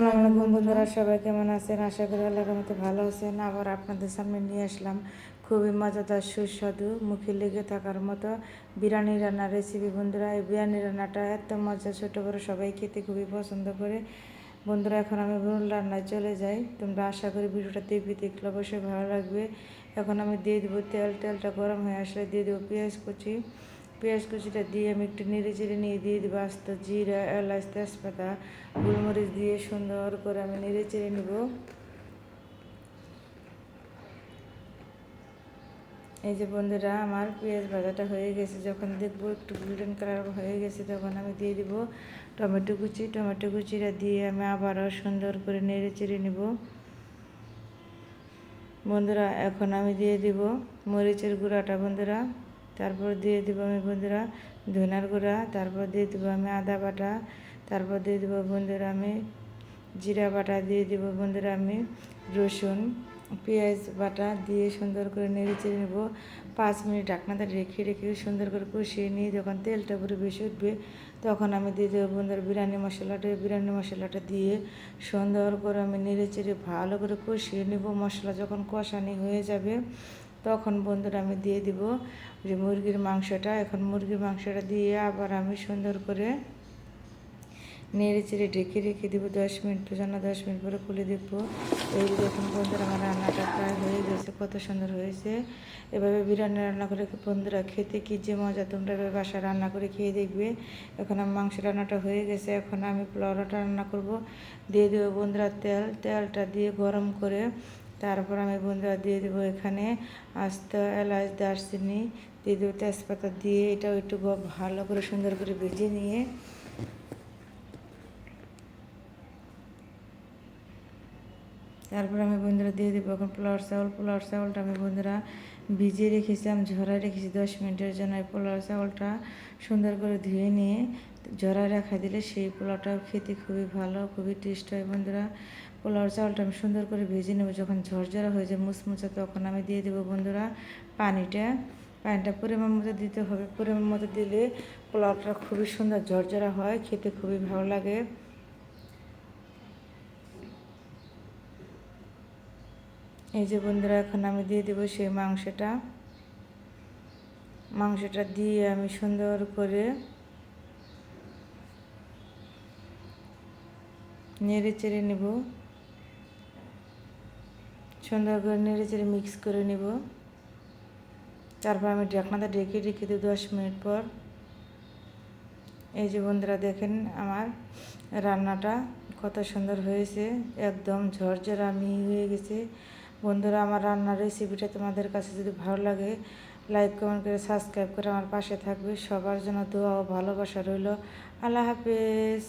আসসালামু বন্ধুরা, সবাই কেমন আছেন? আশা করি আল্লাহর রহমতে ভালো আছেন। আবার আপনাদের সামনে নিয়ে আসলাম খুবই মজাদার সুস্বাদু মুখে লেগে থাকার মতো বিরিয়ানি রান্নার রেসিপি। বন্ধুরা, এই বিরিয়ানি রান্নাটা এত মজা, ছোটো বড়ো সবাই খেতে খুবই পছন্দ করে। বন্ধুরা, এখন আমি মূল রান্নায় চলে যাই। তোমরা আশা করি ভিডিওটা দেখলে অবশ্যই ভালো লাগবে। এখন আমি দিয়ে দেবো তেল। তেলটা গরম হয়ে আসলে দিয়ে দেবো পেঁয়াজ কুচি। পেঁয়াজ কুচিটা দিয়ে আমি একটু নেড়ে চেড়ে নিয়ে দিয়ে দেবো আস্ত জিরা, এলাচ, তেজপাতা, গোলমরিচ দিয়ে সুন্দর করে আমি নেড়ে চেড়ে নেব। এই যে বন্ধুরা, আমার পেঁয়াজ ভাজাটা হয়ে গেছে। যখন দেখবো একটু গোল্ডেন কালার হয়ে গেছে, তখন আমি দিয়ে দিব টমেটো কুচি। টমেটো কুচিটা দিয়ে আমি আবারও সুন্দর করে নেড়ে চেড়ে নেব। বন্ধুরা, এখন আমি দিয়ে দিব মরিচের গুঁড়াটা। বন্ধুরা, তারপর দিয়ে দিব আমি বন্ধুরা ধনিয়ার গুঁড়া। তারপর দিয়ে দিব আমি আদা বাটা। তারপর দিয়ে দিব বন্ধুরা আমি জিরা বাটা। দিয়ে দিব বন্ধুরা আমি রসুন, পেঁয়াজ বাটা দিয়ে সুন্দর করে নেড়ে চেড়ে নেব। 5 মিনিট ঢাকনাতে রেখে রেখে সুন্দর করে কষিয়ে নিয়ে যখন তেলটা পুরো বেশি উঠবে, তখন আমি দিয়ে দেবো বন্ধুরা বিরিয়ানি মশলাটা। বিরিয়ানি মশলাটা দিয়ে সুন্দর করে আমি নেড়ে চেড়ে ভালো করে কষিয়ে নেব। মশলা যখন কষানি হয়ে যাবে, তখন বন্ধুরা আমি দিয়ে দিব যে মুরগির মাংসটা। এখন মুরগির মাংসটা দিয়ে আবার আমি সুন্দর করে নেড়ে চেড়ে ঢেকে রেখে দেবো 10 মিনিটের জন্য। 10 মিনিট পরে খুলে দেখবো। এই দেখুন বন্ধুরা, আমার রান্নাটা প্রায় হয়ে গেছে। কত সুন্দর হয়েছে। এভাবে বিরিয়ানি রান্না করে বন্ধুরা খেতে কী যে মজা, তোমরা এভাবে বাসায় রান্না করে খেয়ে দেখবে। এখন আমার মাংস রান্নাটা হয়ে গেছে। এখন আমি পোলাওটা রান্না করব। দিয়ে দেবো বন্ধুরা তেল। তেলটা দিয়ে গরম করে তারপর আমি বন্ধুরা দিয়ে দেবো এখানে আস্ত এলাচ, দারচিনি দিয়ে দেবো, তেজপাতা দিয়ে এটাও একটু ভালো করে সুন্দর করে ভেজে নিয়ে তারপর আমি বন্ধুরা দিয়ে দেবো এখন পোলাওর চাউল। পোলাওর চাউলটা আমি বন্ধুরা ভিজিয়ে রেখেছি, আমি ঝরায় রেখেছি 10 মিনিটের জন্য। এই পোলাওর চাউলটা সুন্দর করে ধুয়ে নিয়ে ঝরায় রাখা দিলে সেই পোলাওটাও খেতে খুবই ভালো, খুবই টেস্ট হয়। বন্ধুরা, পোলাওর চাউলটা আমি সুন্দর করে ভেজে নেব। যখন ঝরঝরা হয়ে যায় মুচমুচে, তখন আমি দিয়ে দেবো বন্ধুরা পানিটা। পানিটা পরিমাণ মতো দিতে হবে। পরিমাণ মতো দিলে পোলাওটা খুবই সুন্দর ঝরঝরা হয়, খেতে খুবই ভালো লাগে। এই যে বন্ধুরা, এখন আমি দিয়ে দেবো সেই মাংসটা। মাংসটা দিয়ে আমি সুন্দর করে নেড়ে চেড়ে নেব। সুন্দর করে নেড়ে চেড়ে মিক্স করে নেব। তারপর আমি ঢাকনাটা ঢেকে রেখে দিই 10 মিনিট পর। এই যে বন্ধুরা দেখেন আমার রান্নাটা কত সুন্দর হয়েছে, একদম ঝরঝরা মিহি হয়ে গেছে। বন্ধুরা, আমার রান্নার রেসিপিটা তোমাদের কাছে যদি ভালো লাগে, লাইক কমেন্ট করে সাবস্ক্রাইব করে আমার পাশে থাকবে। সবার জন্য দোয়া ও ভালোবাসা রইল। আল্লাহ হাফেজ।